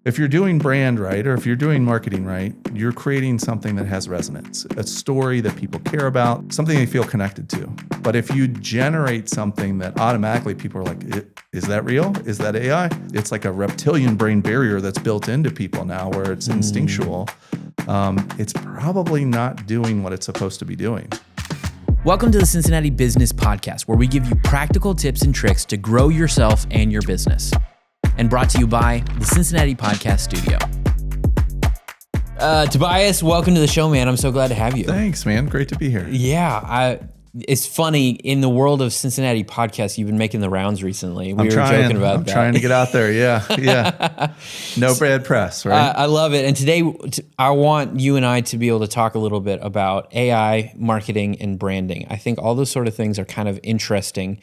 if you're doing brand right, or if you're doing marketing right, you're creating something that has resonance, a story that people care about, something they feel connected to. But if you generate something that automatically people are like, is that real? Is that AI? It's like a reptilian brain barrier that's built into people now where it's instinctual. It's probably not doing what it's supposed to be doing. Welcome to the Cincinnati Business Podcast, where we give you practical tips and tricks to grow yourself and your business. And brought to you by the Cincinnati Podcast Studio. Tobias, welcome to the show, man. I'm so glad to have you. Thanks, man. Great to be here. Yeah, it's funny, in the world of Cincinnati podcasts, you've been making the rounds recently. We were joking about that. I'm trying to get out there, yeah. No bad press, right? I love it. And today, I want you and I to be able to talk a little bit about AI, marketing, and branding. I think all those sort of things are kind of interesting.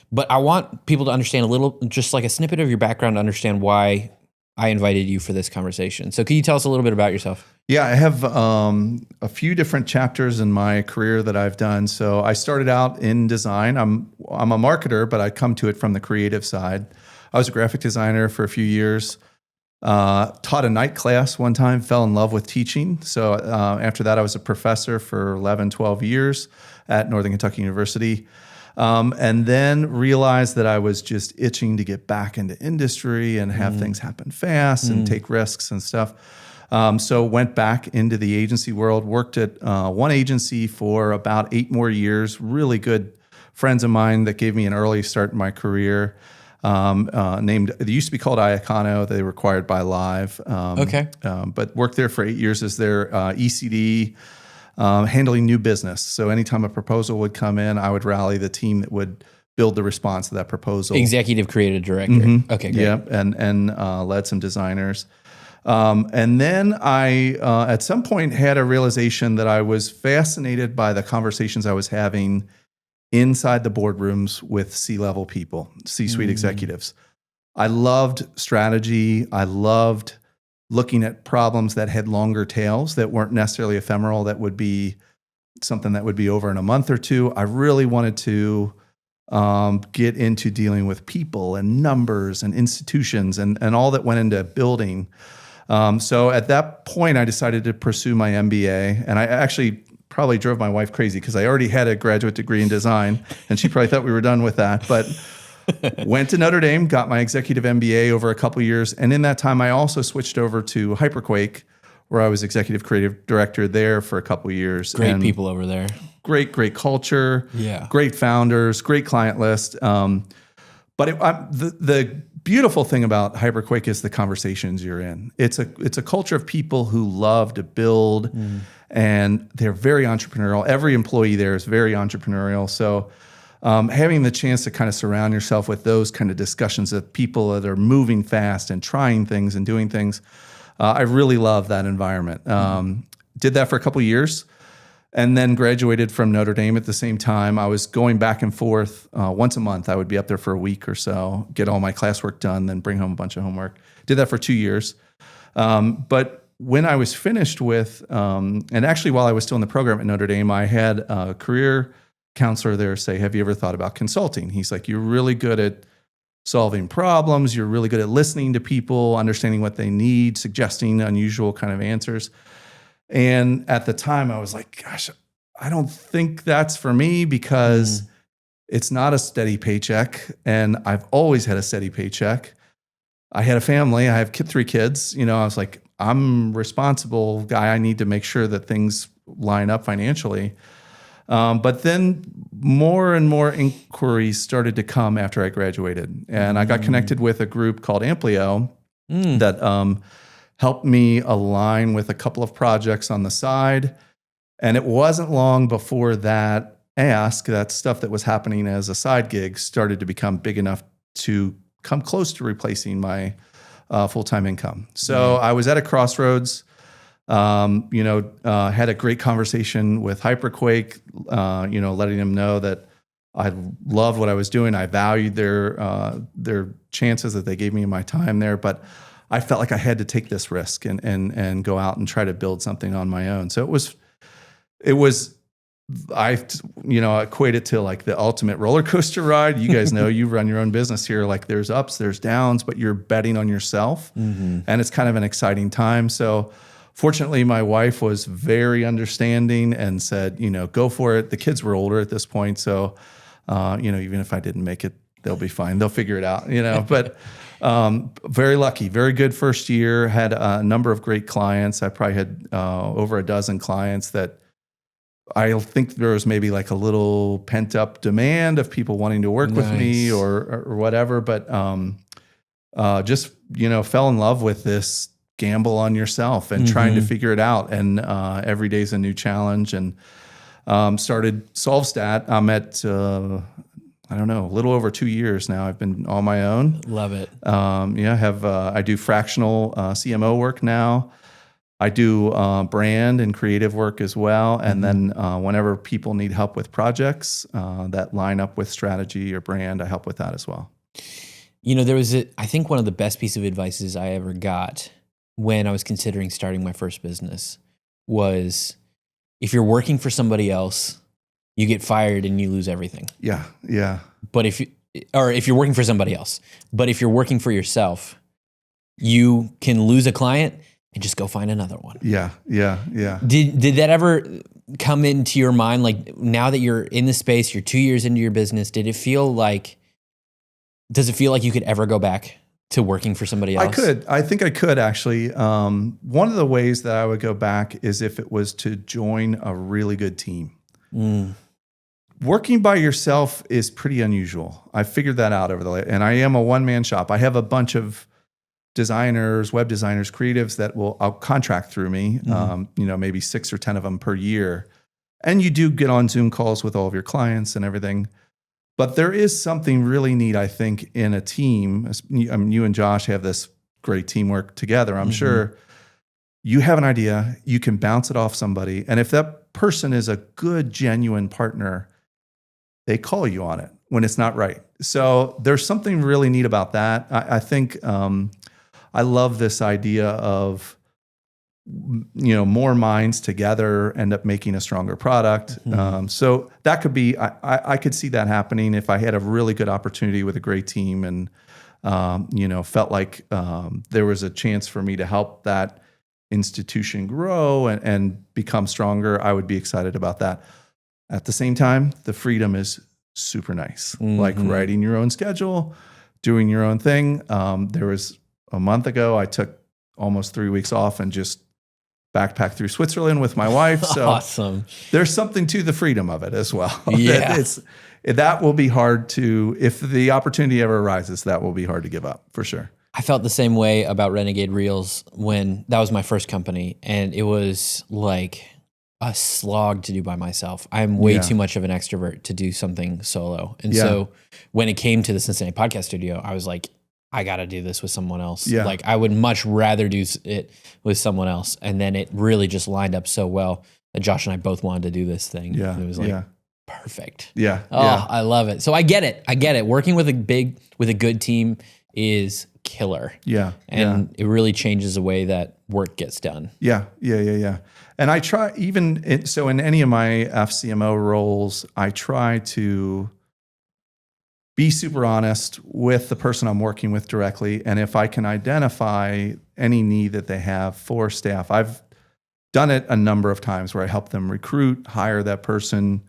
But I want people to understand a little, just like a snippet of your background, to understand why I invited you for this conversation. So can you tell us a little bit about yourself? Yeah, I have a few different chapters in my career that I've done. So I started out in design. I'm a marketer, but I come to it from the creative side. I was a graphic designer for a few years. Taught a night class one time, fell in love with teaching. So after that, I was a professor for 11, 12 years at Northern Kentucky University. And then realized that I was just itching to get back into industry and have things happen fast and take risks and stuff. So went back into the agency world, worked at one agency for about 8 more years, really good friends of mine that gave me an early start in my career. They used to be called Iacano. They were acquired by Live. But worked there for 8 years as their ECD, handling new business. So anytime a proposal would come in, I would rally the team that would build the response to that proposal. Executive creative director. Okay, great. Yep, and led some designers. And then I, at some point, had a realization that I was fascinated by the conversations I was having inside the boardrooms with C-level people, C-suite executives. I loved strategy. I loved looking at problems that had longer tails, that weren't necessarily ephemeral, that would be something that would be over in a month or two. I really wanted to get into dealing with people and numbers and institutions and all that went into building. So at that point, I decided to pursue my MBA, and I actually probably drove my wife crazy because I already had a graduate degree in design, and she probably thought we were done with that. But went to Notre Dame, got my executive MBA over a couple of years, and in that time, I also switched over to Hyperquake, where I was executive creative director there for a couple of years. Great people over there. Great culture. Yeah. Great founders. Great client list. The beautiful thing about Hyperquake is the conversations you're in. It's a culture of people who love to build, and they're very entrepreneurial. Every employee there is very entrepreneurial. So having the chance to kind of surround yourself with those kind of discussions of people that are moving fast and trying things and doing things, I really love that environment. Did that for a couple of years, and then graduated from Notre Dame at the same time. I was going back and forth once a month. I would be up there for a week or so, get all my classwork done, then bring home a bunch of homework. Did that for 2 years. But when I was finished with, and actually while I was still in the program at Notre Dame, I had a career counselor there say, have you ever thought about consulting? He's like, you're really good at solving problems. You're really good at listening to people, understanding what they need, suggesting unusual kind of answers. And at the time I was like, gosh, I don't think that's for me because it's not a steady paycheck. And I've always had a steady paycheck. I had a family. I have 3 kids. I was like, I'm a responsible guy. I need to make sure that things line up financially. But then more and more inquiries started to come after I graduated. And I got connected with a group called Amplio that helped me align with a couple of projects on the side. And it wasn't long before that stuff that was happening as a side gig started to become big enough to come close to replacing my full-time income. So I was at a crossroads. Had a great conversation with Hyperquake, letting them know that I loved what I was doing. I valued their chances that they gave me in my time there, but I felt like I had to take this risk and go out and try to build something on my own. So it was I, equate it to like the ultimate roller coaster ride. You guys know, you run your own business here. Like there's ups, there's downs, but you're betting on yourself, and it's kind of an exciting time. So fortunately, my wife was very understanding and said, go for it. The kids were older at this point, so even if I didn't make it, they'll be fine. They'll figure it out. But very lucky, very good first year. Had a number of great clients. I probably had over a dozen clients that. I think there was maybe like a little pent up demand of people wanting to work with me or whatever, but just fell in love with this gamble on yourself and trying to figure it out. And every day's a new challenge. And started SOLVSTAT. I'm at a little over 2 years now. I've been on my own. Love it. I do fractional CMO work now. I do brand and creative work as well. And then whenever people need help with projects that line up with strategy or brand, I help with that as well. There was, I think one of the best pieces of advice I ever got when I was considering starting my first business was, if you're working for somebody else, you get fired and you lose everything. Yeah. But if you're working for somebody else, but if you're working for yourself, you can lose a client and just go find another one. Yeah. Did that ever come into your mind? Like, now that you're in the space, you're 2 years into your business, does it feel like you could ever go back to working for somebody else? I think I could actually. One of the ways that I would go back is if it was to join a really good team. Working by yourself is pretty unusual. I figured that out and I am a one-man shop. I have a bunch of designers, web designers, creatives that I'll contract through me, maybe 6 or 10 of them per year. And you do get on Zoom calls with all of your clients and everything. But there is something really neat, I think, in a team. You and Josh have this great teamwork together. I'm sure you have an idea, you can bounce it off somebody. And if that person is a good, genuine partner, they call you on it when it's not right. So there's something really neat about that. I think I love this idea of, more minds together end up making a stronger product. So that could be, I could see that happening if I had a really good opportunity with a great team and, felt like there was a chance for me to help that institution grow and become stronger. I would be excited about that. At the same time, the freedom is super nice, like writing your own schedule, doing your own thing. There was a month ago, I took almost 3 weeks off and just backpacked through Switzerland with my wife. So awesome. There's something to the freedom of it as well. Yeah. That will be hard if the opportunity ever arises, that will be hard to give up for sure. I felt the same way about Renegade Reels when that was my first company, and it was like a slog to do by myself. I'm way too much of an extrovert to do something solo. And so when it came to the Cincinnati podcast studio, I was like, I got to do this with someone else. Yeah. Like, I would much rather do it with someone else. And then it really just lined up so well that Josh and I both wanted to do this thing. Yeah. And it was like, perfect. Yeah. I love it. So I get it. Working with a good team is killer. Yeah. And it really changes the way that work gets done. Yeah. And I try so in any of my FCMO roles, I try to be super honest with the person I'm working with directly. And if I can identify any need that they have for staff, I've done it a number of times where I help them recruit, hire that person,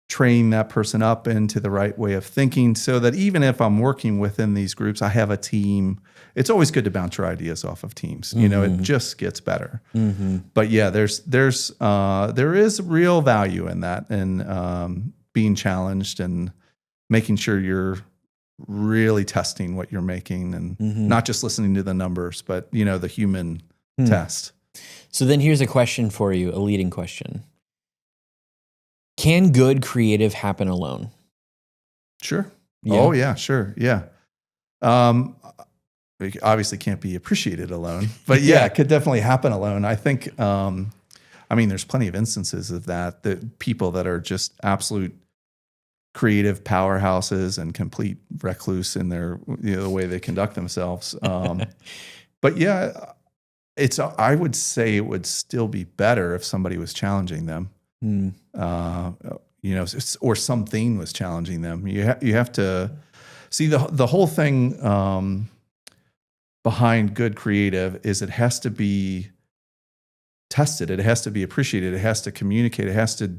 train that person up into the right way of thinking, so that even if I'm working within these groups, I have a team. It's always good to bounce your ideas off of teams. It just gets better. But yeah, there is real value in that, and being challenged and making sure you're really testing what you're making and not just listening to the numbers, but the human test. So then here's a question for you, a leading question. Can good creative happen alone? Sure. Yeah. Oh yeah, sure. Yeah. It obviously can't be appreciated alone, but yeah, it could definitely happen alone. I think, there's plenty of instances of that, the people that are just absolute creative powerhouses and complete recluse in their, the way they conduct themselves. But yeah, I would say it would still be better if somebody was challenging them. Or something was challenging them. You have to see the whole thing behind good creative is it has to be tested. It has to be appreciated. It has to communicate. It has to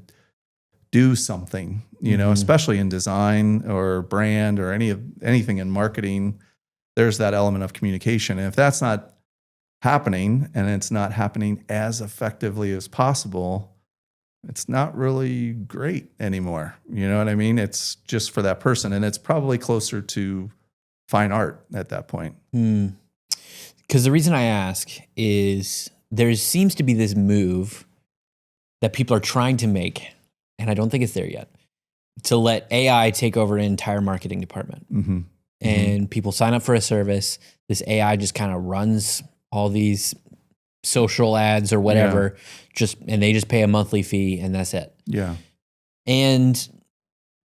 do something, especially in design or brand or anything in marketing. There's that element of communication. And if that's not happening and it's not happening as effectively as possible, it's not really great anymore. You know what I mean? It's just for that person. And it's probably closer to fine art at that point. Because the reason I ask is there seems to be this move that people are trying to make, and I don't think it's there yet, to let AI take over an entire marketing department. Mm-hmm. And people sign up for a service. This AI just kind of runs all these social ads or whatever, and they just pay a monthly fee and that's it. Yeah. And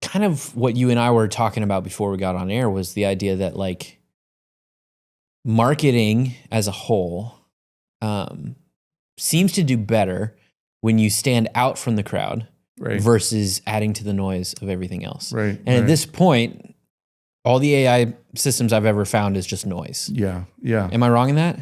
kind of what you and I were talking about before we got on air was the idea that like marketing as a whole seems to do better when you stand out from the crowd versus adding to the noise of everything else. Right. And at this point, all the AI systems I've ever found is just noise. Yeah. Yeah. Am I wrong in that?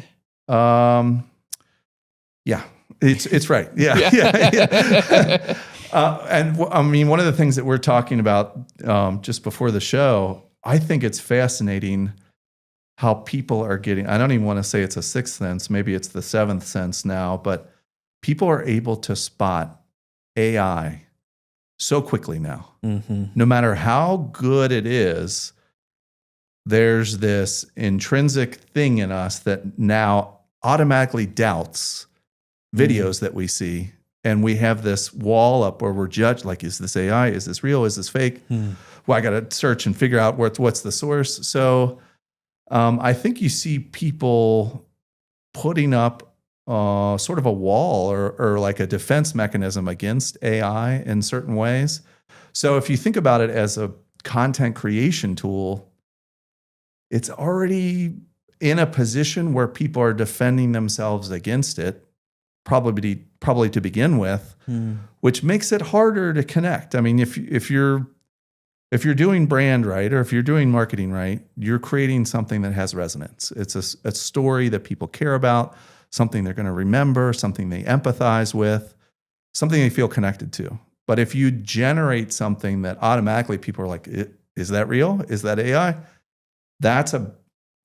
Yeah, it's right. Yeah. And I mean, one of the things that we're talking about just before the show, I think it's fascinating how people are getting, I don't even want to say it's a sixth sense, maybe it's the seventh sense now, but people are able to spot AI so quickly now. Mm-hmm. No matter how good it is, there's this intrinsic thing in us that now automatically doubts videos that we see. And we have this wall up where we're judged, like, is this AI? Is this real? Is this fake? Well, I got to search and figure out what's the source. So I think you see people putting up sort of a wall or like a defense mechanism against AI in certain ways. So if you think about it as a content creation tool, it's already in a position where people are defending themselves against it, probably to begin with, which makes it harder to connect. I mean, if you're doing brand right, or if you're doing marketing right, you're creating something that has resonance. It's a story that people care about, something they're going to remember, something they empathize with, something they feel connected to. But if you generate something that automatically people are like, is that real? Is that AI? That's a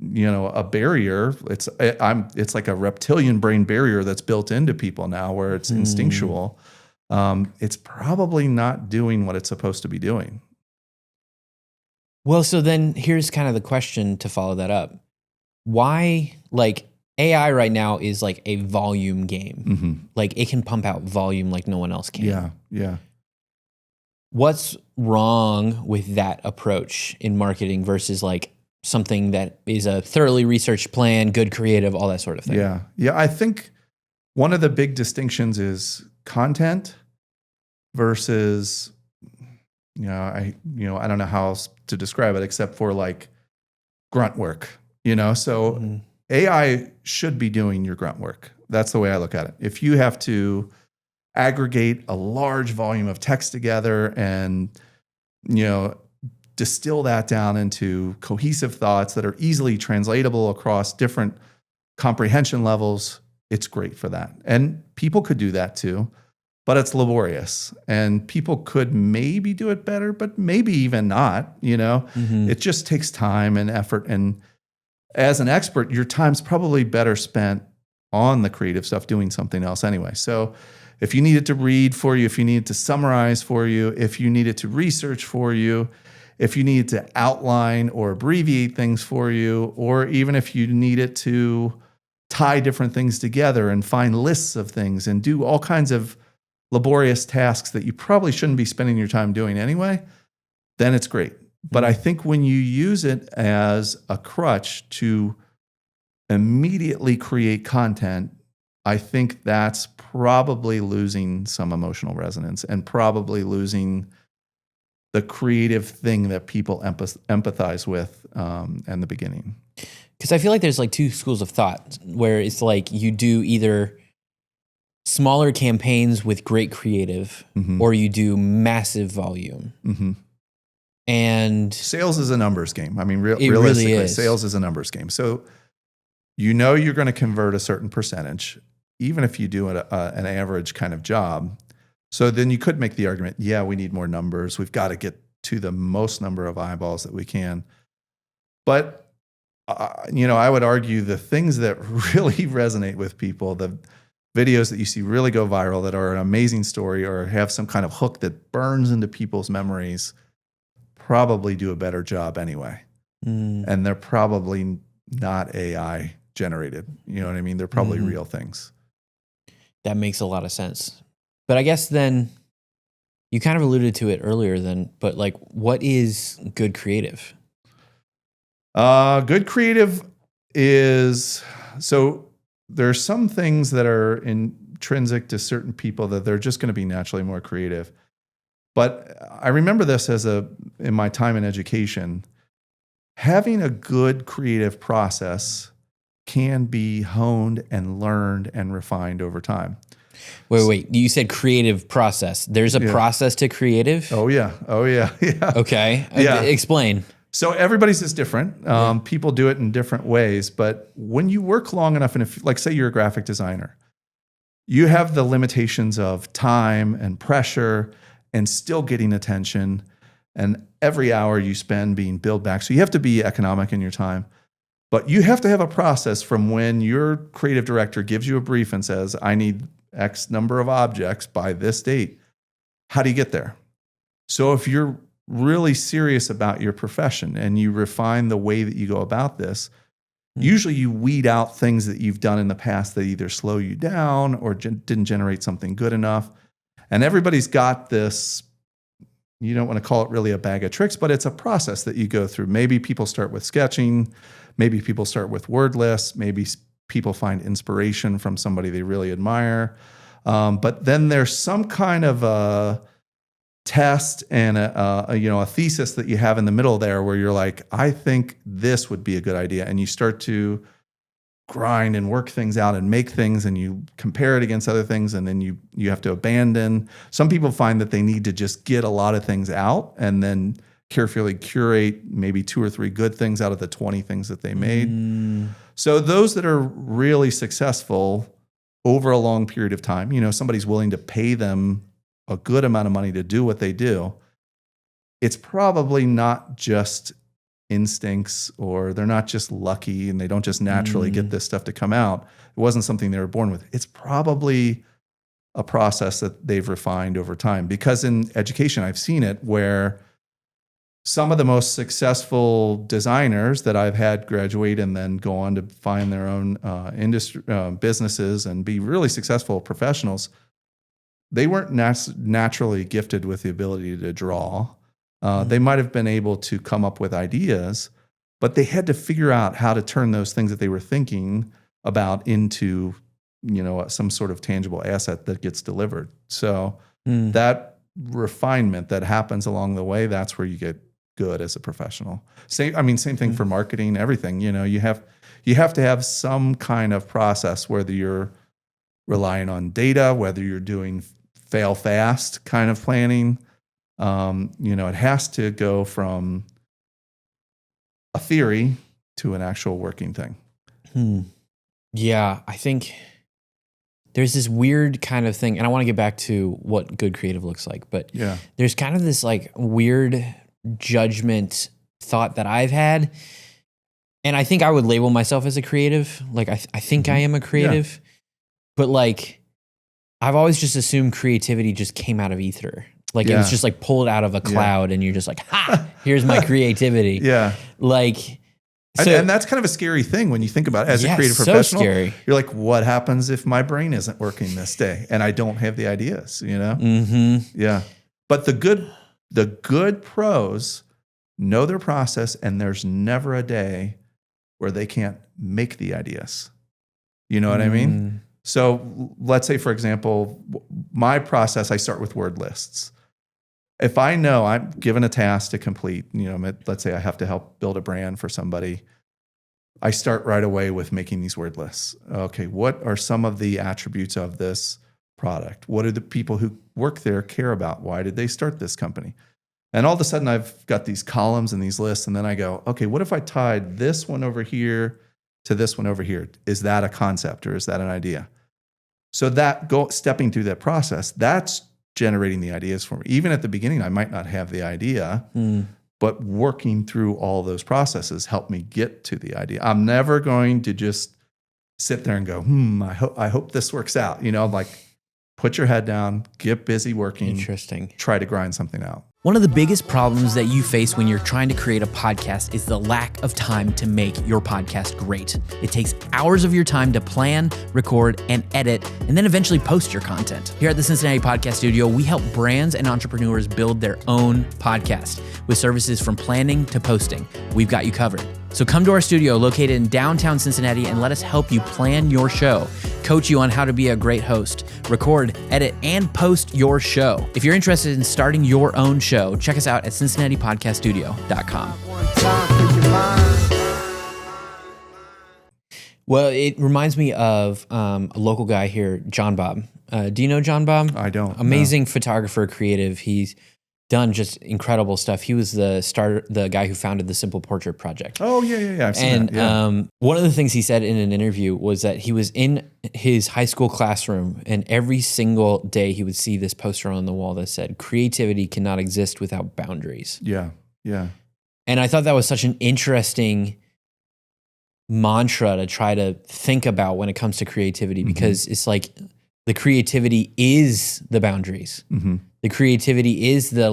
barrier. It's like a reptilian brain barrier that's built into people now, where it's instinctual. It's probably not doing what it's supposed to be doing. Well, so then here's kind of the question to follow that up. Why, like, AI right now is like a volume game. Mm-hmm. Like, it can pump out volume like no one else can. Yeah. What's wrong with that approach in marketing versus like something that is a thoroughly researched plan, good creative, all that sort of thing? Yeah. I think one of the big distinctions is content versus, I don't know how else to describe it except for like grunt work, So AI should be doing your grunt work. That's the way I look at it. If you have to aggregate a large volume of text together and, distill that down into cohesive thoughts that are easily translatable across different comprehension levels, it's great for that. And people could do that too, but it's laborious. And people could maybe do it better, but maybe even not, It just takes time and effort. And as an expert, your time's probably better spent on the creative stuff doing something else anyway. So if you need it to read for you, if you need it to summarize for you, if you need it to research for you, if you need to outline or abbreviate things for you, or even if you need it to tie different things together and find lists of things and do all kinds of laborious tasks that you probably shouldn't be spending your time doing anyway, then it's great. But I think when you use it as a crutch to immediately create content, I think that's probably losing some emotional resonance and probably losing the creative thing that people empathize with in the beginning. Because I feel like there's like two schools of thought where it's like you do either smaller campaigns with great creative, or you do massive volume. And sales is a numbers game. I mean, really realistically, is. Sales is a numbers game. So you're going to convert a certain percentage, even if you do an average kind of job. So then you could make the argument, yeah, we need more numbers. We've got to get to the most number of eyeballs that we can. But, I would argue the things that really resonate with people, the videos that you see really go viral that are an amazing story or have some kind of hook that burns into people's memories, probably do a better job anyway. And they're probably not AI generated. You know what I mean? They're probably real things. That makes a lot of sense. But I guess then you kind of alluded to it earlier but like, what is good creative? Good creative is, so there's some things that are intrinsic to certain people that they're just going to be naturally more creative. But I remember this in my time in education, having a good creative process can be honed and learned and refined over time. Wait. You said creative process. There's a process to creative? Oh, yeah. Yeah. Okay. Yeah. Explain. So everybody's is different. People do it in different ways. But when you work long enough, and if, like, say you're a graphic designer, you have the limitations of time and pressure and still getting attention. And every hour you spend being billed back. So you have to be economic in your time. But you have to have a process from when your creative director gives you a brief and says, I need X number of objects by this date. How do you get there? So if you're really serious about your profession and you refine the way that you go about this, usually you weed out things that you've done in the past that either slow you down or didn't generate something good enough. And everybody's got this, you don't want to call it really a bag of tricks, but it's a process that you go through. Maybe people start with sketching. Maybe people start with word lists. Maybe people find inspiration from somebody they really admire. But then there's some kind of a test and a thesis that you have in the middle there where you're like, I think this would be a good idea. And you start to grind and work things out and make things, and you compare it against other things, and then you have to abandon. Some people find that they need to just get a lot of things out and then carefully curate maybe 2 or 3 good things out of the 20 things that they made. So those that are really successful over a long period of time, somebody's willing to pay them a good amount of money to do what they do. It's probably not just instincts, or they're not just lucky and they don't just naturally get this stuff to come out. It wasn't something they were born with. It's probably a process that they've refined over time, because in education, I've seen it where some of the most successful designers that I've had graduate and then go on to find their own industry businesses and be really successful professionals, they weren't naturally gifted with the ability to draw. They might have been able to come up with ideas, but they had to figure out how to turn those things that they were thinking about into, some sort of tangible asset that gets delivered. So that refinement that happens along the way, that's where you get good as a professional. Same thing for marketing, everything. You have to have some kind of process, whether you're relying on data, whether you're doing fail fast kind of planning. It has to go from a theory to an actual working thing. Yeah, I think there's this weird kind of thing, and I want to get back to what good creative looks like, but there's kind of this like weird judgment thought that I've had, and I think I would label myself as a creative. Like I think I am a creative, but like I've always just assumed creativity just came out of ether. Like it was just like pulled out of a cloud and you're just like, ha, here's my creativity. Like, so, and that's kind of a scary thing when you think about it as a creative professional. Scary. You're like, what happens if my brain isn't working this day and I don't have the ideas, Yeah. But the good pros know their process, and there's never a day where they can't make the ideas. You know what I mean? So let's say, for example, my process, I start with word lists. If I know I'm given a task to complete, let's say I have to help build a brand for somebody, I start right away with making these word lists. Okay, what are some of the attributes of this product? What do the people who work there care about? Why did they start this company? And all of a sudden I've got these columns and these lists, and then I go, okay, what if I tied this one over here to this one over here? Is that a concept or is that an idea? So stepping through that process, that's generating the ideas for me. Even at the beginning, I might not have the idea, but working through all those processes helped me get to the idea. I'm never going to just sit there and go, I hope this works out. Like put your head down, get busy working. Interesting. Try to grind something out. One of the biggest problems that you face when you're trying to create a podcast is the lack of time to make your podcast great. It takes hours of your time to plan, record, and edit, and then eventually post your content. Here at the Cincinnati Podcast Studio, we help brands and entrepreneurs build their own podcast with services from planning to posting. We've got you covered. So come to our studio located in downtown Cincinnati and let us help you plan your show, coach you on how to be a great host, record, edit, and post your show. If you're interested in starting your own show, check us out at CincinnatiPodcastStudio.com. Well, it reminds me of a local guy here, John Bob. Do you know John Bob? I don't. Amazing photographer, creative. He's done just incredible stuff. He was the guy who founded the Simple Portrait Project. Oh, yeah. I've seen that. Yeah. One of the things he said in an interview was that he was in his high school classroom and every single day he would see this poster on the wall that said, creativity cannot exist without boundaries. Yeah. And I thought that was such an interesting mantra to try to think about when it comes to creativity, because it's like the creativity is the boundaries. The creativity is the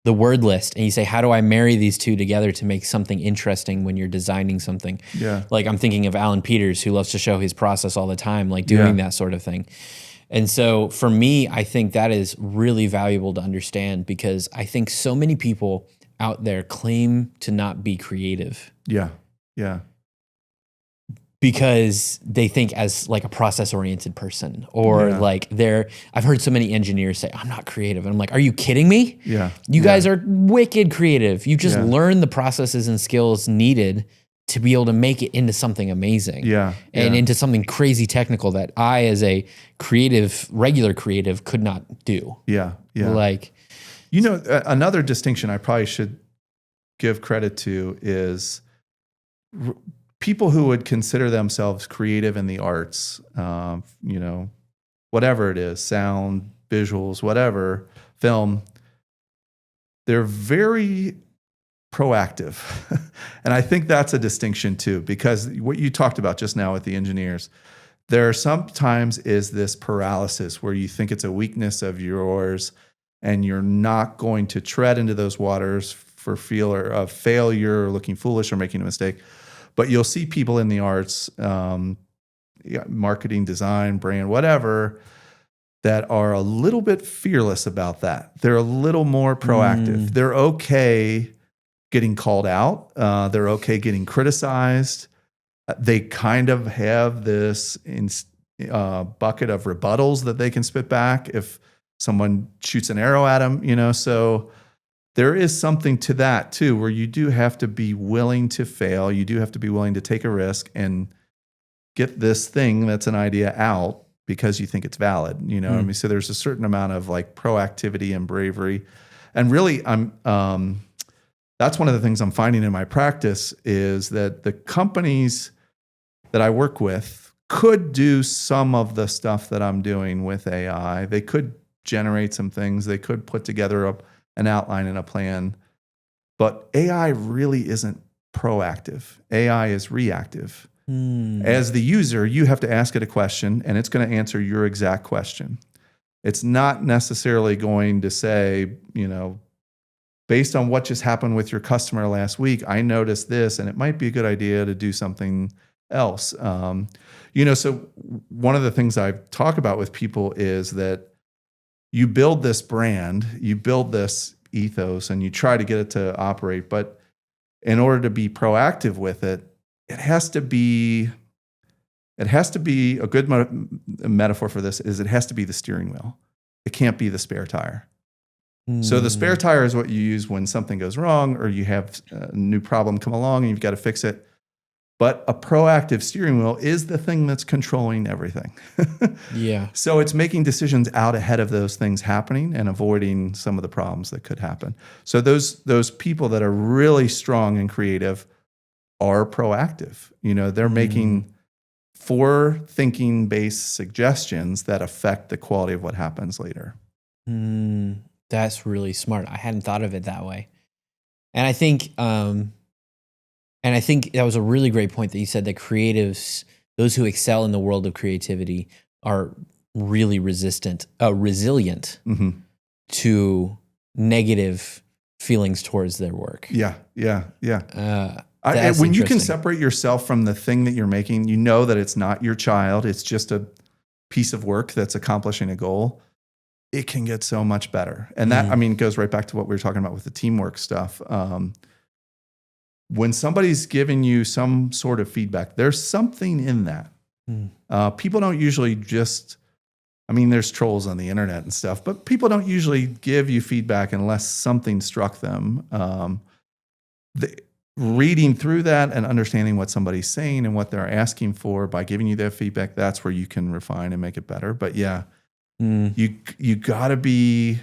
word list. And you say, how do I marry these two together to make something interesting when you're designing something? Yeah. Like I'm thinking of Alan Peters, who loves to show his process all the time, like doing that sort of thing. And so for me, I think that is really valuable to understand, because I think so many people out there claim to not be creative. Yeah. Because they think as like a process-oriented person, or I've heard so many engineers say, I'm not creative. And I'm like, are you kidding me? Yeah. You guys are wicked creative. You just learn the processes and skills needed to be able to make it into something amazing. And into something crazy technical that I, as a regular creative, could not do. Yeah. Like, another distinction I probably should give credit to is people who would consider themselves creative in the arts, whatever it is, sound, visuals, whatever, film, they're very proactive. And I think that's a distinction too, because what you talked about just now with the engineers, there sometimes is this paralysis where you think it's a weakness of yours and you're not going to tread into those waters for fear of failure or looking foolish or making a mistake. But you'll see people in the arts, marketing, design, brand, whatever, that are a little bit fearless about that. They're a little more proactive. They're okay getting called out. They're okay getting criticized. They kind of have this bucket of rebuttals that they can spit back if someone shoots an arrow at them, so there is something to that too, where you do have to be willing to fail. You do have to be willing to take a risk and get this thing that's an idea out because you think it's valid. I mean, so there's a certain amount of like proactivity and bravery. And really, that's one of the things I'm finding in my practice is that the companies that I work with could do some of the stuff that I'm doing with AI. They could generate some things. They could put together an outline and a plan. But AI really isn't proactive. AI is reactive. As the user, you have to ask it a question, and it's going to answer your exact question. It's not necessarily going to say, based on what just happened with your customer last week, I noticed this, and it might be a good idea to do something else. So one of the things I talk about with people is that you build this brand, you build this ethos, and you try to get it to operate. But in order to be proactive with it, it has to be a good metaphor for this is it has to be the steering wheel. It can't be the spare tire. So the spare tire is what you use when something goes wrong or you have a new problem come along and you've got to fix it. But a proactive steering wheel is the thing that's controlling everything. Yeah. So it's making decisions out ahead of those things happening and avoiding some of the problems that could happen. So those people that are really strong and creative are proactive. They're making forward-thinking-based suggestions that affect the quality of what happens later. That's really smart. I hadn't thought of it that way. And I think that was a really great point that you said, that creatives, those who excel in the world of creativity, are really resilient to negative feelings towards their work. Yeah. That's when you can interesting. separate yourself from the thing that you're making, you know that it's not your child. It's just a piece of work that's accomplishing a goal. It can get so much better. And that, goes right back to what we were talking about with the teamwork stuff. When somebody's giving you some sort of feedback, there's something in that. People don't usually there's trolls on the internet and stuff, but people don't usually give you feedback unless something struck them. Reading through that and understanding what somebody's saying and what they're asking for by giving you their feedback, that's where you can refine and make it better. But yeah, you gotta be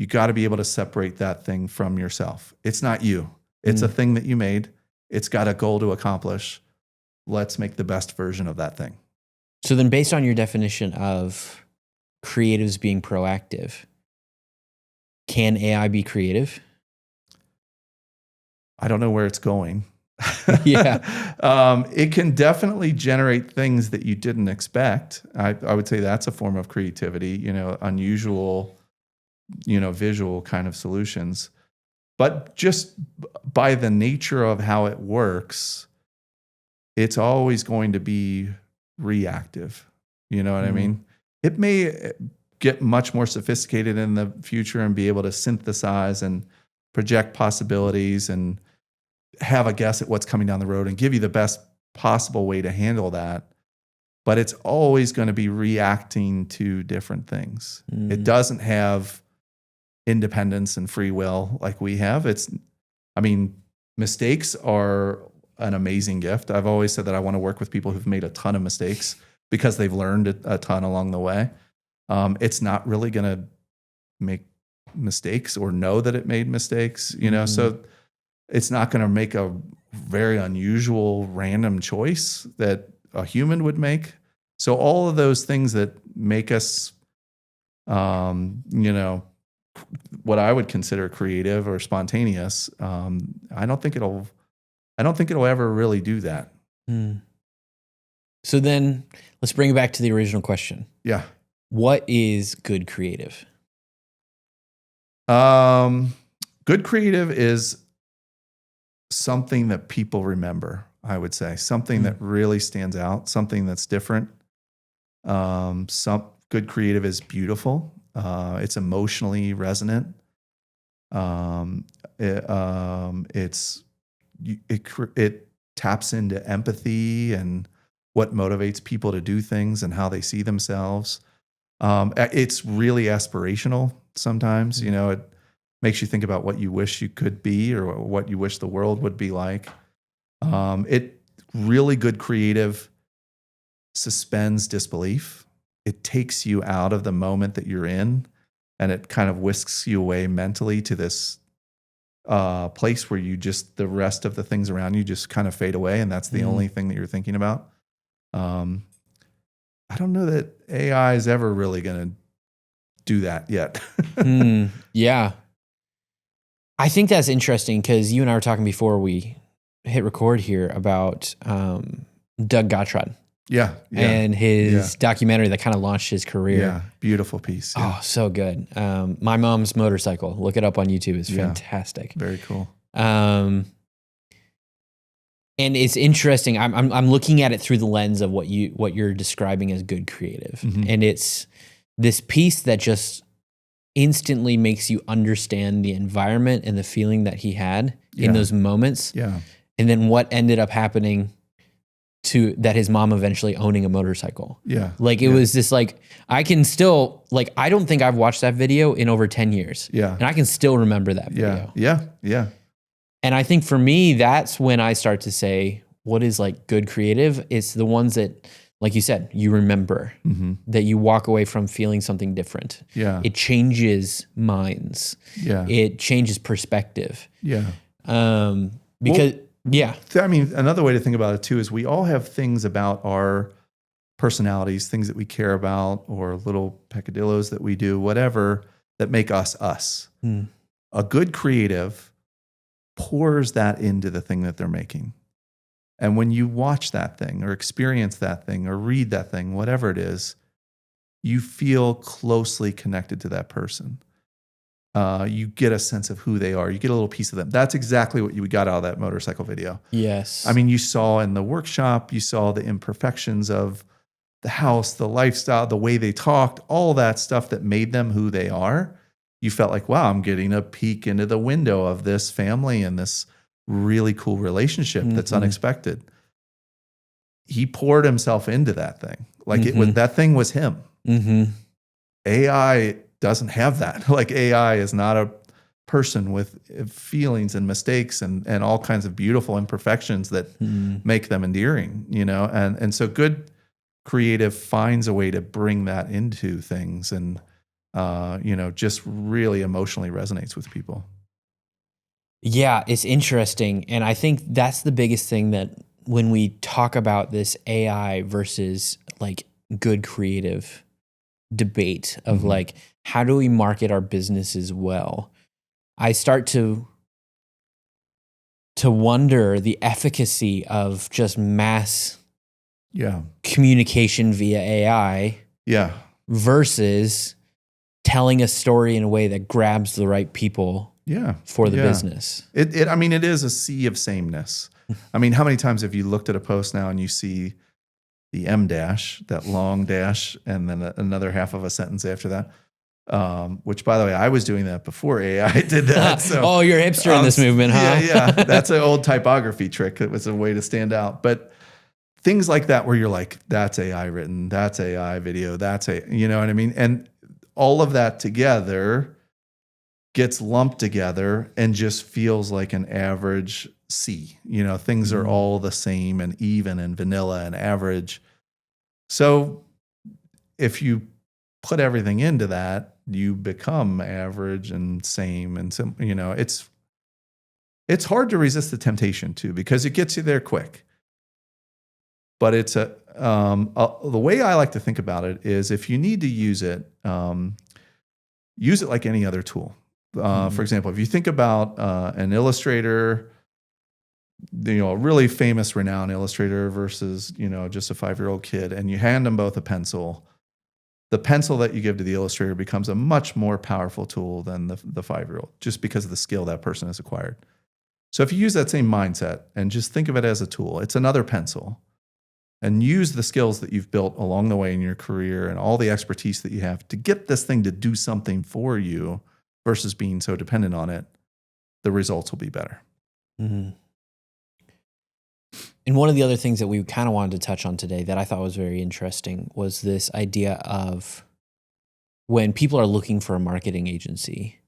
able to separate that thing from yourself. It's not you. It's a thing that you made. It's got a goal to accomplish. Let's make the best version of that thing. So then, based on your definition of creatives being proactive, can AI be creative? I don't know where it's going. Yeah. It can definitely generate things that you didn't expect. I would say that's a form of creativity, unusual, visual kind of solutions. But just by the nature of how it works, it's always going to be reactive. You know what I mean? It may get much more sophisticated in the future and be able to synthesize and project possibilities and have a guess at what's coming down the road and give you the best possible way to handle that. But it's always going to be reacting to different things. It doesn't have independence and free will like we have. Mistakes are an amazing gift. I've always said that I want to work with people who've made a ton of mistakes because they've learned a ton along the way. It's not really going to make mistakes or know that it made mistakes, so it's not going to make a very unusual random choice that a human would make. So all of those things that make us, what I would consider creative or spontaneous, I don't think it'll ever really do that. So then let's bring it back to the original question. Yeah. What is good creative? Good creative is something that people remember, I would say. Something that really stands out, something that's different. Some good creative is beautiful. It's emotionally resonant. It taps into empathy and what motivates people to do things and how they see themselves. It's really aspirational sometimes. It makes you think about what you wish you could be or what you wish the world would be like. It really good creative suspends disbelief. It takes you out of the moment that you're in, and it kind of whisks you away mentally to this place where the rest of the things around you just kind of fade away, and that's the only thing that you're thinking about. I don't know that AI is ever really going to do that yet. Yeah. I think that's interesting because you and I were talking before we hit record here about Doug Gottschalk. Yeah. And his documentary that kind of launched his career. Yeah, beautiful piece. Yeah. Oh, so good. My Mom's Motorcycle. Look it up on YouTube. It's fantastic. Very cool. And it's interesting. I'm looking at it through the lens of what you're describing as good creative, and it's this piece that just instantly makes you understand the environment and the feeling that he had in those moments. Yeah, and then what ended up happening to that his mom eventually owning a motorcycle. Yeah, like it was this like I can still like I don't think I've watched that video in over 10 years. Yeah, and I can still remember that video. Yeah. And I think for me, that's when I start to say, what is like good creative, it's the ones that, like you said, you remember, that you walk away from feeling something different. Yeah. It changes minds. Yeah. It changes perspective. Yeah. Because I mean, another way to think about it too is we all have things about our personalities, things that we care about, or little peccadillos that we do, whatever, that make us us. A good creative pours that into the thing that they're making. And when you watch that thing or experience that thing or read that thing, whatever it is, you feel closely connected to that person. You get a sense of who they are. You get a little piece of them. That's exactly what you got out of that motorcycle video. Yes. I mean, you saw in the workshop, you saw the imperfections of the house, the lifestyle, the way they talked, all that stuff that made them who they are. You felt like, wow, I'm getting a peek into the window of this family and this really cool relationship that's unexpected. He poured himself into that thing. Like it was, that thing was him. AI doesn't have that. Like AI is not a person with feelings and mistakes and all kinds of beautiful imperfections that make them endearing, you know? And so good creative finds a way to bring that into things and, you know, just really emotionally resonates with people. Yeah, it's interesting. And I think that's the biggest thing that when we talk about this AI versus like good creative debate of like, how do we market our businesses well? I start to wonder the efficacy of just mass communication via AI versus telling a story in a way that grabs the right people for the business. I mean, it is a sea of sameness. I mean, how many times have you looked at a post now and you see the M dash, that long dash, and then another half of a sentence after that? Which, by the way, I was doing that before AI did that. So, you're a hipster in this movement, huh? Yeah. That's an old typography trick. It was a way to stand out. But things like that where you're like, that's AI written, that's AI video, you know what I mean? And all of that together gets lumped together and just feels like an average C. You know, things are all the same and even and vanilla and average. So if you put everything into that, you become average and same. And so, you know, it's hard to resist the temptation too, because it gets you there quick. But it's the way I like to think about it is if you need to use it like any other tool. For example, if you think about an illustrator, you know, a really famous, renowned illustrator versus, you know, just a 5-year-old kid, and you hand them both a pencil, the pencil that you give to the illustrator becomes a much more powerful tool than the 5-year-old, just because of the skill that person has acquired. So if you use that same mindset and just think of it as a tool, it's another pencil, and use the skills that you've built along the way in your career and all the expertise that you have to get this thing to do something for you versus being so dependent on it, the results will be better. And one of the other things that we kind of wanted to touch on today that I thought was very interesting was this idea of when people are looking for a marketing agency,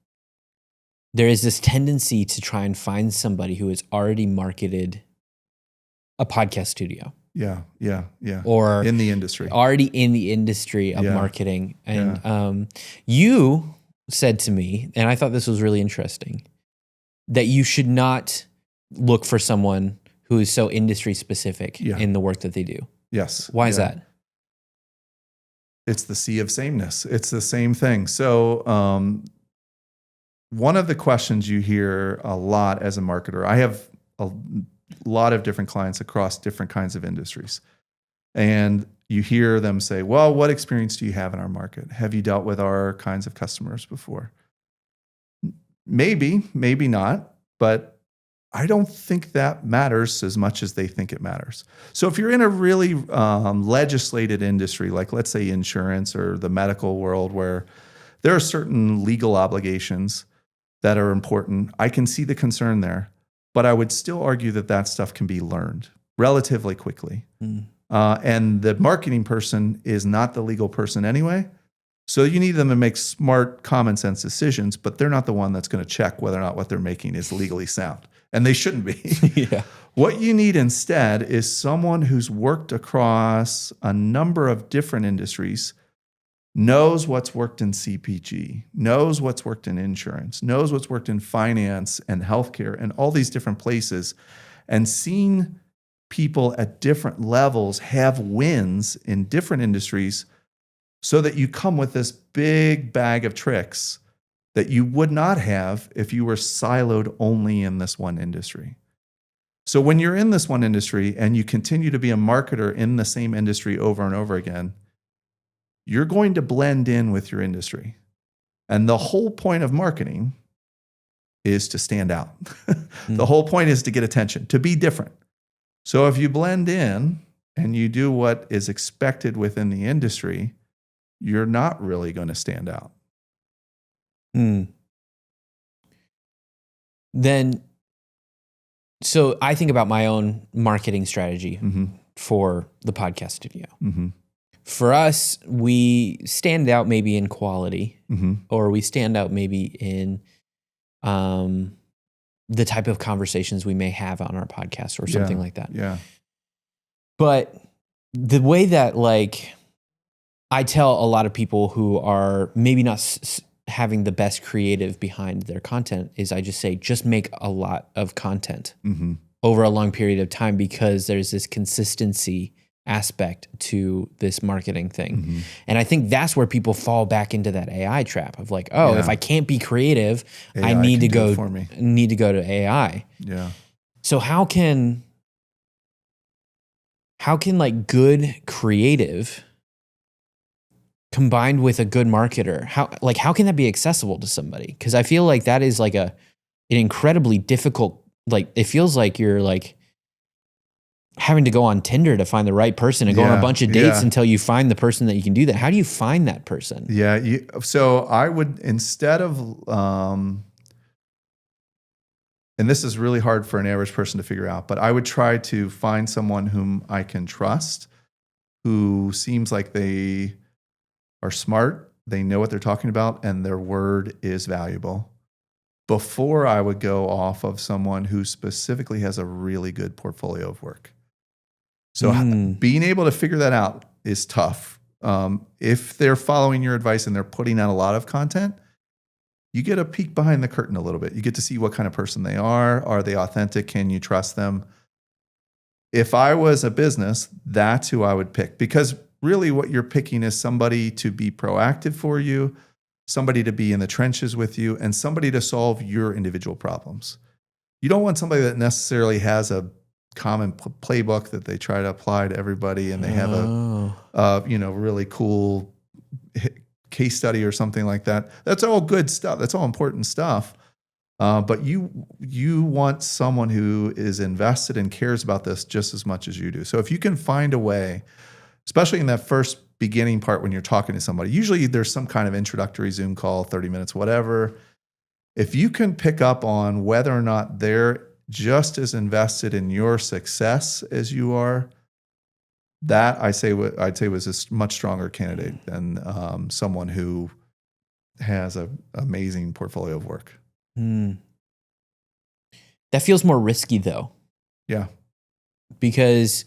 there is this tendency to try and find somebody who has already marketed a podcast studio. Yeah. Or in the industry. Already in the industry of marketing. And you said to me, and I thought this was really interesting, that you should not look for someone who is so industry specific in the work that they do. Yes. Why is that? It's the sea of sameness. It's the same thing. So one of the questions you hear a lot as a marketer, I have a lot of different clients across different kinds of industries. And you hear them say, well, what experience do you have in our market? Have you dealt with our kinds of customers before? Maybe not, but I don't think that matters as much as they think it matters. So if you're in a really legislated industry, like let's say insurance or the medical world, where there are certain legal obligations that are important, I can see the concern there, but I would still argue that that stuff can be learned relatively quickly. And the marketing person is not the legal person anyway. So you need them to make smart, common sense decisions, but they're not the one that's going to check whether or not what they're making is legally sound. And they shouldn't be. What you need instead is someone who's worked across a number of different industries, knows what's worked in CPG, knows what's worked in insurance, knows what's worked in finance and healthcare and all these different places, and seen people at different levels have wins in different industries so that you come with this big bag of tricks that you would not have if you were siloed only in this one industry. So when you're in this one industry and you continue to be a marketer in the same industry over and over again, you're going to blend in with your industry. And the whole point of marketing is to stand out. The whole point is to get attention, to be different. So if you blend in and you do what is expected within the industry, you're not really going to stand out. Then, so I think about my own marketing strategy for the podcast studio. For us, we stand out maybe in quality, or we stand out maybe in the type of conversations we may have on our podcast or something like that. Yeah. But the way that like I tell a lot of people who are maybe not having the best creative behind their content is I just say, just make a lot of content over a long period of time, because there's this consistency aspect to this marketing thing. And I think that's where people fall back into that AI trap of like, oh, if I can't be creative, I need to go to AI. Yeah. So how can like good creative combined with a good marketer, how can that be accessible to somebody? Because I feel like that is like an incredibly difficult, like it feels like you're like having to go on Tinder to find the right person and go on a bunch of dates until you find the person that you can do that. How do you find that person? Yeah. So I would, instead of, and this is really hard for an average person to figure out, but I would try to find someone whom I can trust, who seems like they are smart, they know what they're talking about, and their word is valuable, before I would go off of someone who specifically has a really good portfolio of work. So being able to figure that out is tough. If they're following your advice and they're putting out a lot of content, you get a peek behind the curtain a little bit. You get to see what kind of person they are. Are they authentic? Can you trust them? If I was a business, that's who I would pick, because really what you're picking is somebody to be proactive for you, somebody to be in the trenches with you, and somebody to solve your individual problems. You don't want somebody that necessarily has a common playbook that they try to apply to everybody, and they have a really cool case study or something like that. That's all good stuff. That's all important stuff. But you want someone who is invested and cares about this just as much as you do. So if you can find a way, especially in that first beginning part when you're talking to somebody, usually there's some kind of introductory Zoom call, 30 minutes, whatever. If you can pick up on whether or not they're just as invested in your success as you are, that I'd say was a much stronger candidate than someone who has an amazing portfolio of work. That feels more risky though. Yeah. Because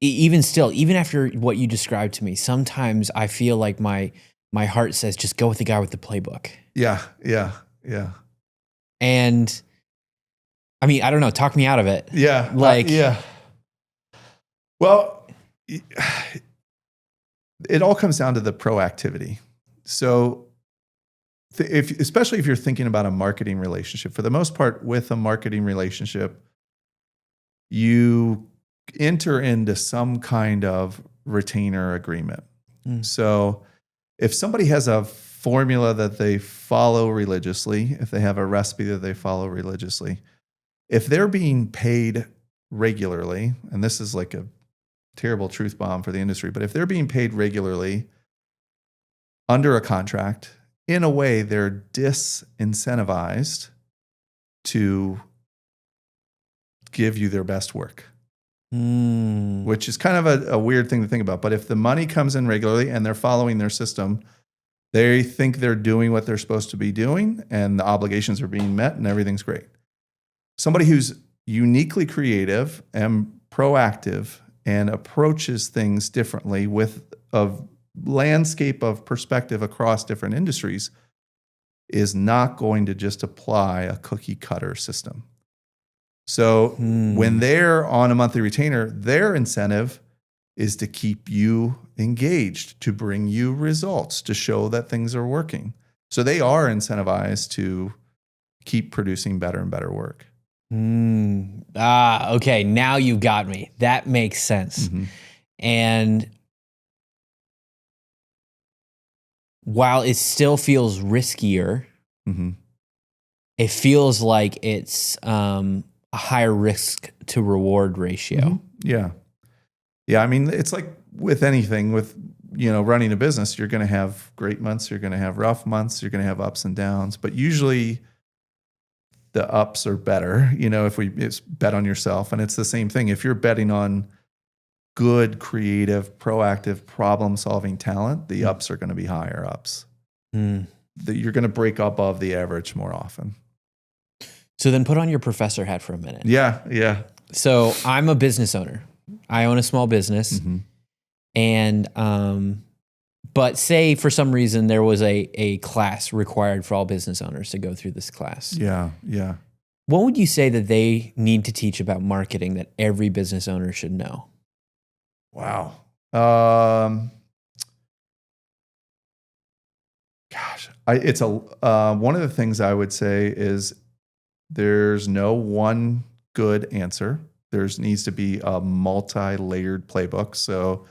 even still, even after what you described to me, sometimes I feel like my heart says, just go with the guy with the playbook. Yeah. And I mean, I don't know, talk me out of it. Yeah. Like, well, it all comes down to the proactivity. So especially if you're thinking about a marketing relationship, for the most part with a marketing relationship, you enter into some kind of retainer agreement. So if somebody has a formula that they follow religiously, if they have a recipe that they follow religiously, if they're being paid regularly, and this is like a terrible truth bomb for the industry, but if they're being paid regularly under a contract, in a way they're disincentivized to give you their best work. Which is kind of a weird thing to think about. But if the money comes in regularly and they're following their system, they think they're doing what they're supposed to be doing and the obligations are being met and everything's great. Somebody who's uniquely creative and proactive and approaches things differently with a landscape of perspective across different industries is not going to just apply a cookie cutter system. So when they're on a monthly retainer, their incentive is to keep you engaged, to bring you results, to show that things are working. So they are incentivized to keep producing better and better work. Okay. Now you got me. That makes sense. And while it still feels riskier, it feels like it's a higher risk to reward ratio. Yeah. Yeah. I mean, it's like with anything, with, running a business, you're going to have great months, you're going to have rough months, you're going to have ups and downs, but usually the ups are better, if it's bet on yourself. And it's the same thing. If you're betting on good, creative, proactive, problem-solving talent, the ups are going to be higher ups. You're going to break above the average more often. So then put on your professor hat for a minute. Yeah. So I'm a business owner. I own a small business. And, but say for some reason there was a class required for all business owners to go through this class. Yeah. What would you say that they need to teach about marketing that every business owner should know? Wow. It's one of the things I would say is there's no one good answer. There needs to be a multi-layered playbook. So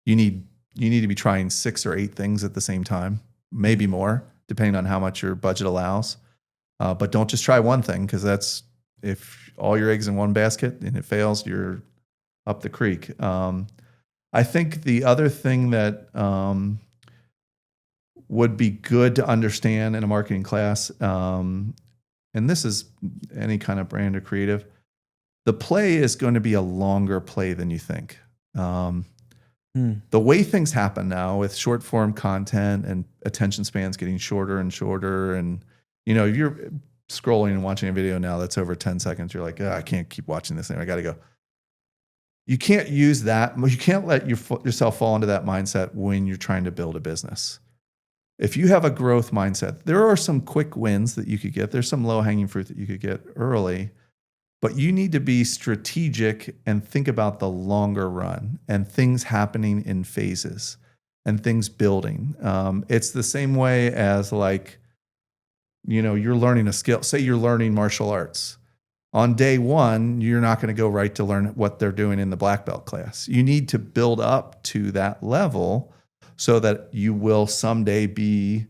you need to be trying 6 or 8 things at the same time, maybe more, depending on how much your budget allows. But don't just try one thing, because that's, if all your eggs in one basket and it fails, you're up the creek. I think the other thing that would be good to understand in a marketing class, and this is any kind of brand or creative, the play is going to be a longer play than you think. The way things happen now with short form content and attention spans getting shorter and shorter, and if you're scrolling and watching a video now that's over 10 seconds, you're like, I can't keep watching this thing. I got to go. You can't use that. You can't let yourself fall into that mindset when you're trying to build a business. If you have a growth mindset, there are some quick wins that you could get. There's some low hanging fruit that you could get early. But you need to be strategic and think about the longer run and things happening in phases and things building. It's the same way as you're learning a skill. Say you're learning martial arts. On day one, you're not going to go right to learn what they're doing in the black belt class. You need to build up to that level so that you will someday be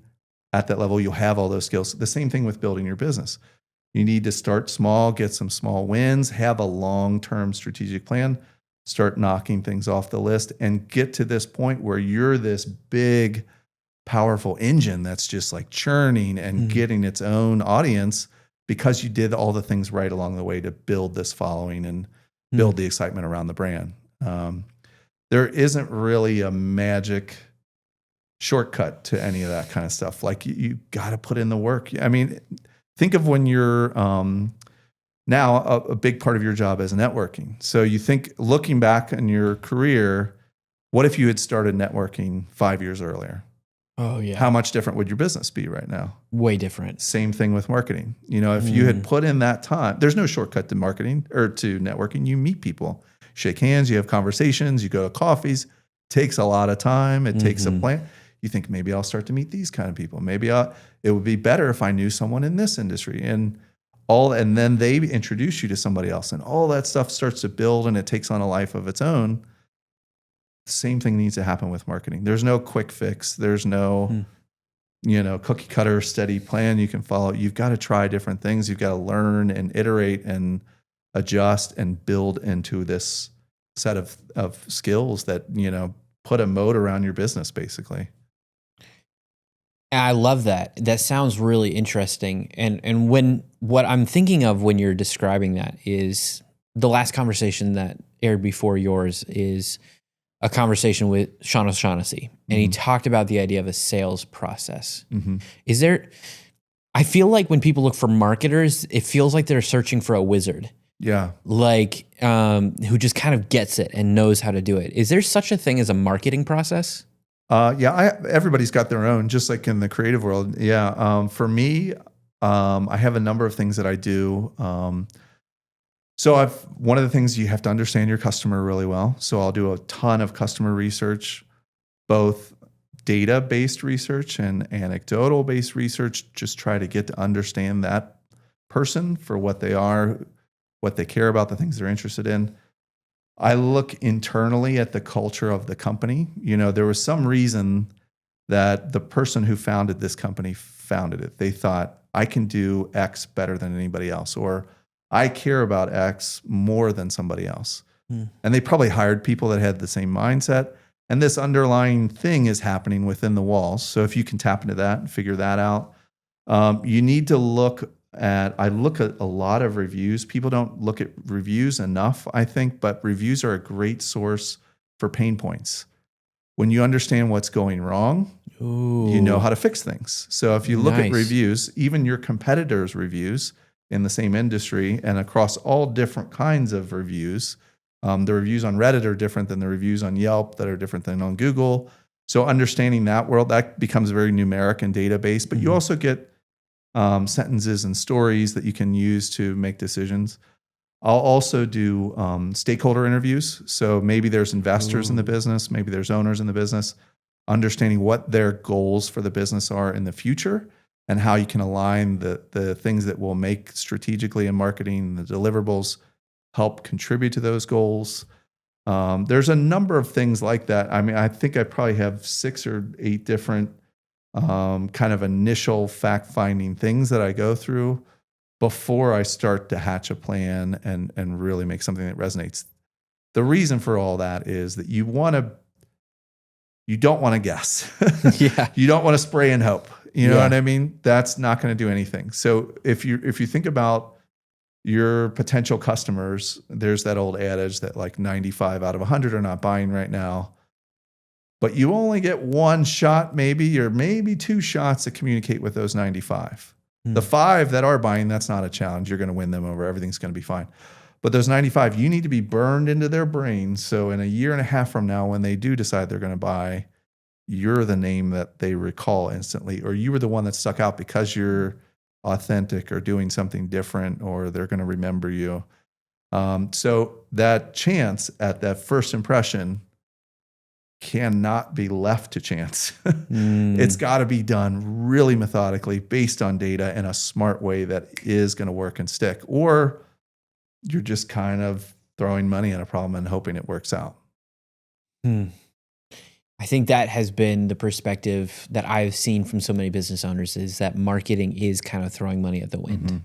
at that level. You'll have all those skills. The same thing with building your business. You need to start small, get some small wins, have a long-term strategic plan, start knocking things off the list, and get to this point where you're this big, powerful engine that's just like churning and getting its own audience because you did all the things right along the way to build this following and build the excitement around the brand. There isn't really a magic shortcut to any of that kind of stuff. Like you got to put in the work. I mean, think of when you're now a big part of your job is networking. So you think, looking back in your career, what if you had started networking 5 years earlier? Oh, yeah. How much different would your business be right now? Way different. Same thing with marketing. If you had put in that time, there's no shortcut to marketing or to networking. You meet people, shake hands, you have conversations, you go to coffees. It takes a lot of time. It takes a plan. You think, maybe I'll start to meet these kind of people. Maybe it would be better if I knew someone in this industry, and then they introduce you to somebody else, and all that stuff starts to build and it takes on a life of its own. The same thing needs to happen with marketing. There's no quick fix. There's no, cookie cutter steady plan you can follow. You've got to try different things. You've got to learn and iterate and adjust and build into this set of skills that, put a moat around your business, basically. I love that. That sounds really interesting. And what I'm thinking of when you're describing that is the last conversation that aired before yours is a conversation with Sean O'Shaughnessy. And he talked about the idea of a sales process. I feel like when people look for marketers, it feels like they're searching for a wizard. Yeah. like who just kind of gets it and knows how to do it. Is there such a thing as a marketing process? Everybody's got their own, just like in the creative world. Yeah. For me, I have a number of things that I do. So one of the things, you have to understand your customer really well. So I'll do a ton of customer research, both data-based research and anecdotal-based research. Just try to get to understand that person for what they are, what they care about, the things they're interested in. I look internally at the culture of the company. There was some reason that the person who founded this company founded it. They thought, I can do X better than anybody else, or I care about X more than somebody else. And they probably hired people that had the same mindset. And this underlying thing is happening within the walls. So if you can tap into that and figure that out, you need to I look at a lot of reviews. People don't look at reviews enough, I think, but reviews are a great source for pain points. When you understand what's going wrong, you know how to fix things. So if you look at reviews, even your competitors' reviews in the same industry and across all different kinds of reviews, the reviews on Reddit are different than the reviews on Yelp, that are different than on Google. So understanding that world, that becomes very numeric and data-based, but you also get sentences and stories that you can use to make decisions. I'll also do stakeholder interviews. So maybe there's investors in the business, maybe there's owners in the business, understanding what their goals for the business are in the future and how you can align the things that will make strategically in marketing, the deliverables, help contribute to those goals. There's a number of things like that. I mean, I think I probably have 6 or 8 different kind of initial fact-finding things that I go through before I start to hatch a plan and really make something that resonates. The reason for all that is that you don't want to guess. Yeah. You don't want to spray and hope. You know what I mean? That's not going to do anything. So if you think about your potential customers, there's that old adage that like 95 out of 100 are not buying right now. But you only get one shot, maybe, or maybe 2 shots to communicate with those 95. The 5 that are buying, that's not a challenge. You're going to win them over. Everything's going to be fine. But those 95, you need to be burned into their brains. So in a year and a half from now, when they do decide they're going to buy, you're the name that they recall instantly, or you were the one that stuck out because you're authentic or doing something different, or they're going to remember you. So that chance at that first impression cannot be left to chance. It's got to be done really methodically based on data in a smart way that is going to work and stick, or you're just kind of throwing money at a problem and hoping it works out. I think that has been the perspective that I've seen from so many business owners, is that marketing is kind of throwing money at the wind.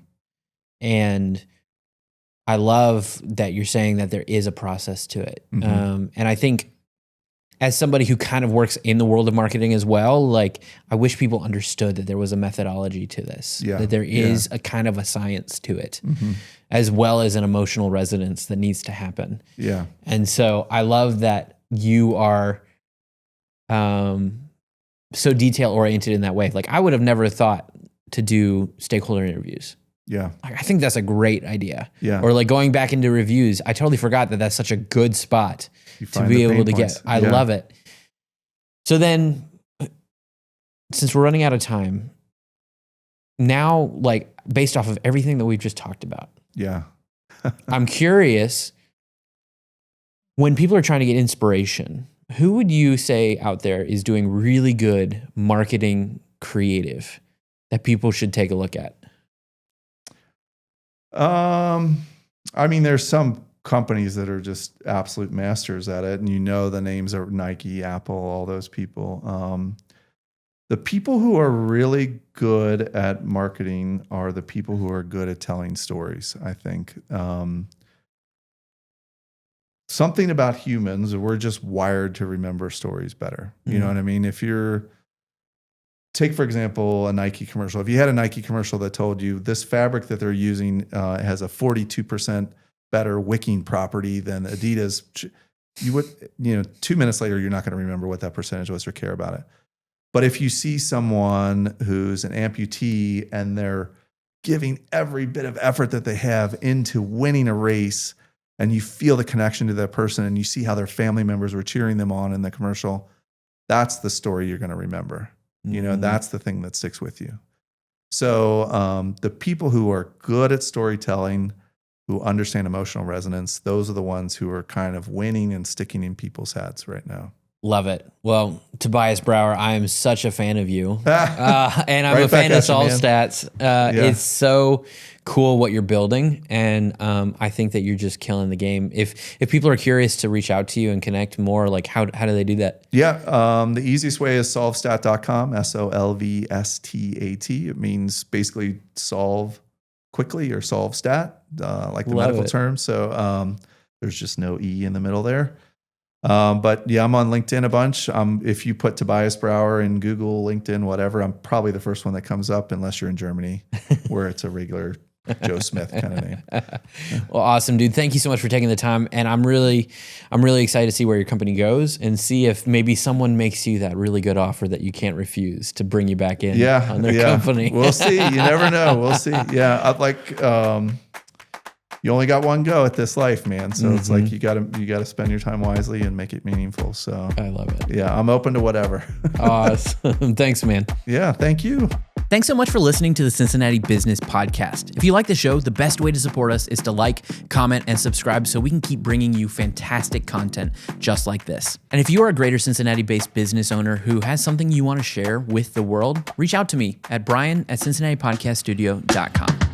And I love that you're saying that there is a process to it. And I think, as somebody who kind of works in the world of marketing as well, like, I wish people understood that there was a methodology to this, that there is a kind of a science to it, as well as an emotional resonance that needs to happen. Yeah. And so I love that you are so detail oriented in that way. Like, I would have never thought to do stakeholder interviews. Yeah. I think that's a great idea. Yeah. Or like going back into reviews. I totally forgot that that's such a good spot to be able to get. I love it. So then, since we're running out of time, now, like, based off of everything that we've just talked about, I'm curious, when people are trying to get inspiration, who would you say out there is doing really good marketing creative that people should take a look at? I mean, there's some companies that are just absolute masters at it, and the names are Nike, Apple, all those people. The people who are really good at marketing are the people who are good at telling stories, I think. Something about humans, we're just wired to remember stories better. You know what I mean? Take, for example, a Nike commercial. If you had a Nike commercial that told you this fabric that they're using has a 42% better wicking property than Adidas, you would, 2 minutes later, you're not going to remember what that percentage was or care about it. But if you see someone who's an amputee and they're giving every bit of effort that they have into winning a race, and you feel the connection to that person and you see how their family members were cheering them on in the commercial, that's the story you're going to remember. You know, that's the thing that sticks with you. So the people who are good at storytelling, who understand emotional resonance, those are the ones who are kind of winning and sticking in people's heads right now. Love it. Well, Tobias Brauer, I am such a fan of you. And I'm a fan of SOLVSTAT. It's so cool what you're building. And I think that you're just killing the game. If people are curious to reach out to you and connect more, like how do they do that? Yeah. The easiest way is solvstat.com, SOLVSTAT. It means basically solve quickly or solve stat, like the medical term. So there's just no E in the middle there. But yeah, I'm on LinkedIn a bunch. If you put Tobias Brauer in Google, LinkedIn, whatever, I'm probably the first one that comes up, unless you're in Germany, where it's a regular Joe Smith kind of name. Well, awesome, dude. Thank you so much for taking the time. And I'm really excited to see where your company goes and see if maybe someone makes you that really good offer that you can't refuse to bring you back in on their company. We'll see. You never know. We'll see. Yeah. I'd like, you only got one go at this life, man. So it's like you gotta spend your time wisely and make it meaningful. So I love it. Yeah, I'm open to whatever. Awesome. Thanks, man. Yeah, thank you. Thanks so much for listening to the Cincinnati Business Podcast. If you like the show, the best way to support us is to like, comment, and subscribe so we can keep bringing you fantastic content just like this. And if you are a greater Cincinnati-based business owner who has something you want to share with the world, reach out to me at brian@cincinnatipodcaststudio.com.